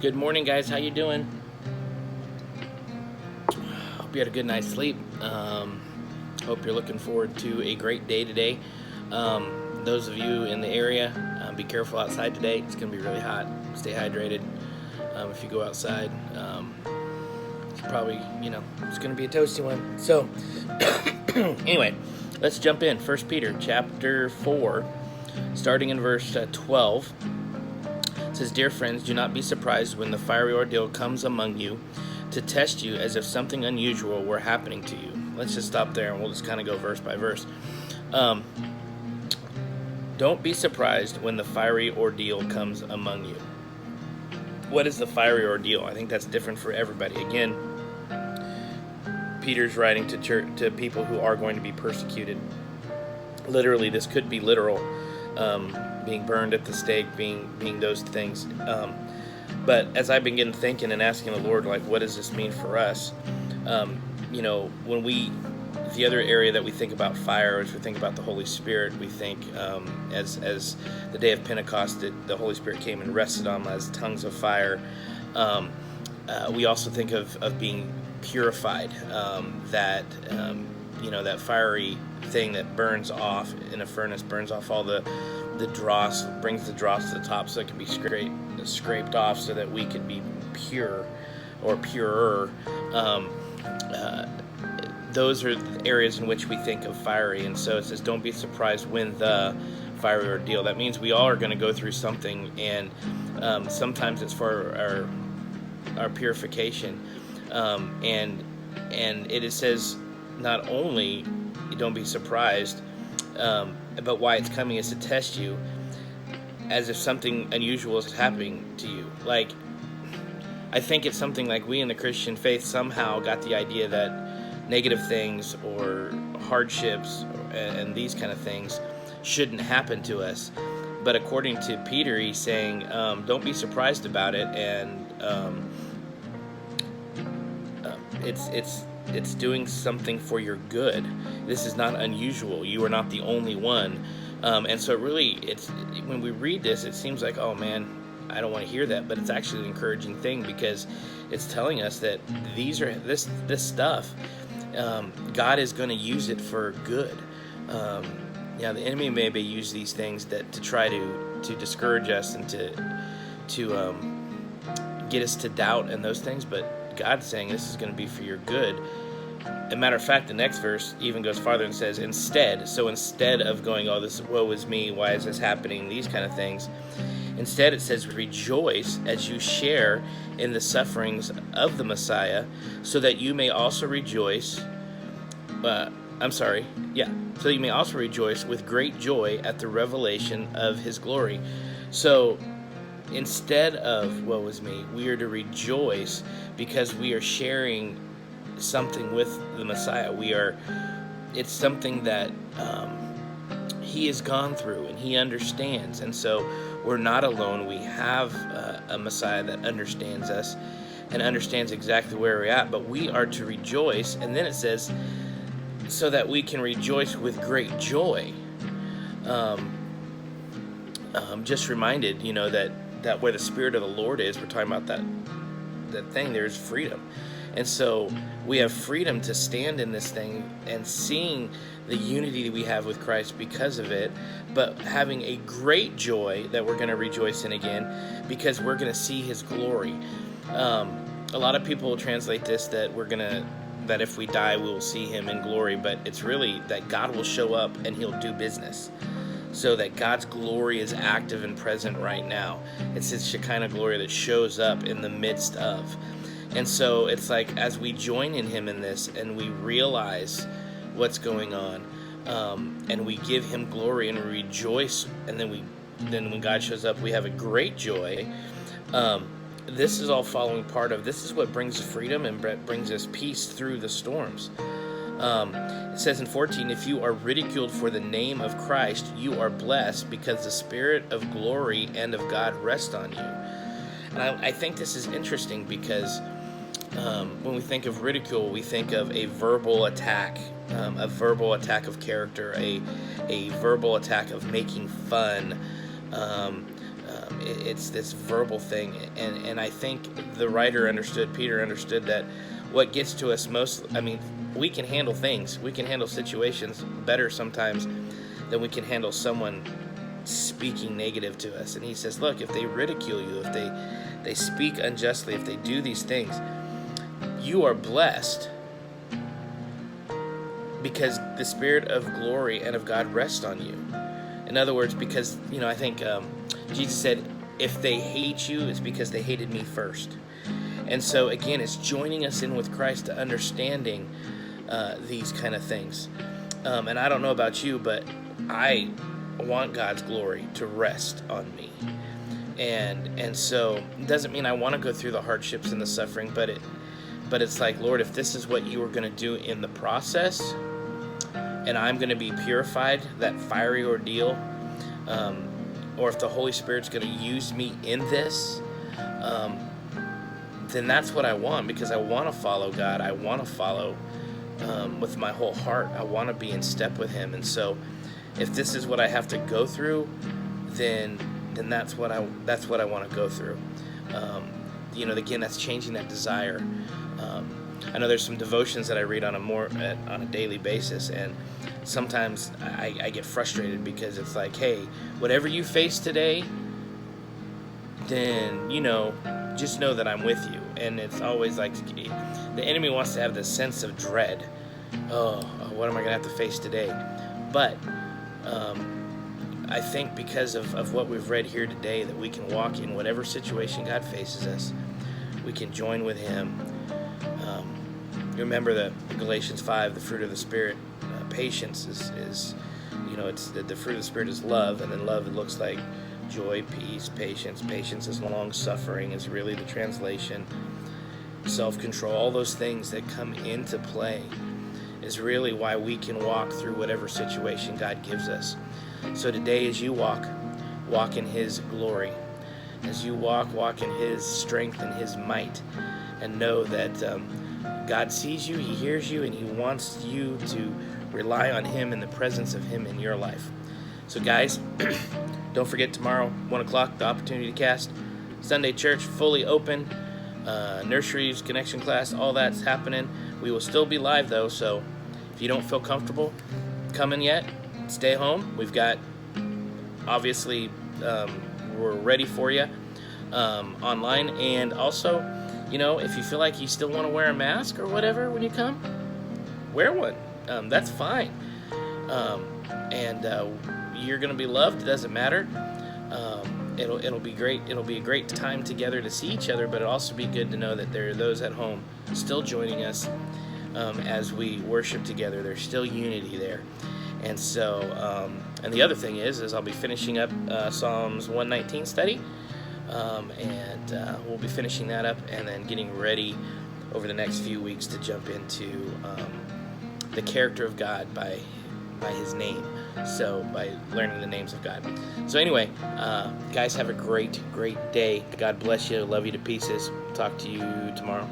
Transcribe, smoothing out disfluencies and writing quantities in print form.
Good morning, guys. How you doing? Hope you had a good night's sleep. Hope you're looking forward to a great day today. Those of you in the area, be careful outside today. It's going to be really hot. Stay hydrated. If you go outside, it's probably, it's going to be a toasty one. So, anyway, let's jump in. 1 Peter chapter 4, starting in verse 12. It says, "Dear friends, do not be surprised when the fiery ordeal comes among you to test you as if something unusual were happening to you." Let's just stop there and we'll just kind of go verse by verse. Don't be surprised when the fiery ordeal comes among you. What is the fiery ordeal? I think that's different for everybody. Again, Peter's writing to people who are going to be persecuted. Literally, this could be literal. Being burned at the stake, being those things. But as I've been getting thinking and asking the Lord, like, what does this mean for us? When the other area that we think about fire is we think about the Holy Spirit. We think as the day of Pentecost, the Holy Spirit came and rested on them as tongues of fire. We also think of being purified, that fiery thing that burns off in a furnace, burns off all the dross, brings the dross to the top so it can be scraped off so that we can be pure or purer. Those are the areas in which we think of fiery. And so it says, don't be surprised when the fiery ordeal. That means we all are going to go through something, and sometimes it's for our purification. And it says not only don't be surprised, but why it's coming is to test you as if something unusual is happening to you. Like, I think it's something like we in the Christian faith somehow got the idea that negative things or hardships and these kind of things shouldn't happen to us. But according to Peter, he's saying, don't be surprised about it, and it's doing something for your good. This is not unusual. You are not the only one. And so when we read this, it seems like, oh man, I don't want to hear that. But it's actually an encouraging thing, because it's telling us that this stuff, God is going to use it for good. The enemy maybe use these things to try to discourage us and to get us to doubt and those things, but God's saying this is going to be for your good. As a matter of fact, the next verse even goes farther and says, instead of going, oh, this woe is me, why is this happening, these kind of things, instead it says, rejoice as you share in the sufferings of the Messiah, so that you may also rejoice, so you may also rejoice with great joy at the revelation of his glory. So instead of woe is me, we are to rejoice because we are sharing something with the Messiah. It's something that he has gone through and he understands, and so we're not alone. We have a Messiah that understands us and understands exactly where we're at, but we are to rejoice. And then it says, so that we can rejoice with great joy. Just reminded, that where the Spirit of the Lord is, we're talking about that thing, there's freedom. And so we have freedom to stand in this thing and seeing the unity that we have with Christ because of it, but having a great joy that we're going to rejoice in again because we're going to see his glory. A lot of people will translate this that if we die, we'll see him in glory, but it's really that God will show up and he'll do business. So that God's glory is active and present right now. It's his Shekinah glory that shows up in the midst of. And so it's like, as we join in him in this and we realize what's going on, and we give him glory and we rejoice, and then when God shows up, we have a great joy. This is all following part of, this is what brings freedom and brings us peace through the storms. It says in 14, if you are ridiculed for the name of Christ, you are blessed because the Spirit of glory and of God rest on you. And I think this is interesting because when we think of ridicule, we think of a verbal attack of character, a verbal attack of making fun, it's this verbal thing, and I think the writer understood, Peter understood, that what gets to us most, I mean, we can handle things, we can handle situations better sometimes than we can handle someone speaking negative to us. And he says, look, if they ridicule you, if they speak unjustly, if they do these things, you are blessed because the Spirit of glory and of God rests on you. In other words, because, I think Jesus said, if they hate you, it's because they hated me first. And so, again, it's joining us in with Christ to understanding these kind of things. And I don't know about you, but I want God's glory to rest on me. And so it doesn't mean I want to go through the hardships and the suffering, but it's like, Lord, if this is what you are going to do in the process, and I'm going to be purified, that fiery ordeal, or if the Holy Spirit's going to use me in this, then that's what I want, because I want to follow God. I want to follow with my whole heart. I want to be in step with Him. And so if this is what I have to go through, then that's what I want to go through. Again, that's changing that desire. I know there's some devotions that I read on a daily basis, and sometimes I get frustrated because it's like, hey, whatever you face today, then just know that I'm with you. And it's always like the enemy wants to have this sense of dread. Oh, what am I gonna have to face today? But I think because of what we've read here today, that we can walk in whatever situation God faces us. We can join with Him. You remember the Galatians 5, the fruit of the Spirit. Patience is it's the fruit of the Spirit is love, and then love, it looks like joy, peace, patience. Patience is long-suffering, is really the translation. Self-control, all those things that come into play is really why we can walk through whatever situation God gives us. So today, as you walk in His glory. As you walk in His strength and His might, and know that God sees you, He hears you, and He wants you to rely on Him and the presence of Him in your life. So guys, don't forget tomorrow, 1 o'clock, the Opportunity to Cast. Sunday church, fully open. Nurseries, connection class, all that's happening. We will still be live though, so if you don't feel comfortable coming yet, stay home. We've got, obviously, we're ready for you online. And also, if you feel like you still want to wear a mask or whatever when you come, wear one. That's fine. And you're going to be loved. It doesn't matter. It'll be great. It'll be a great time together to see each other, but it'll also be good to know that there are those at home still joining us as we worship together. There's still unity there. And so, and the other thing is I'll be finishing up Psalms 119 study, and we'll be finishing that up and then getting ready over the next few weeks to jump into the character of God by His name. So by learning the names of God. So anyway, guys, have a great day. God bless you. Love you to pieces. Talk to you tomorrow.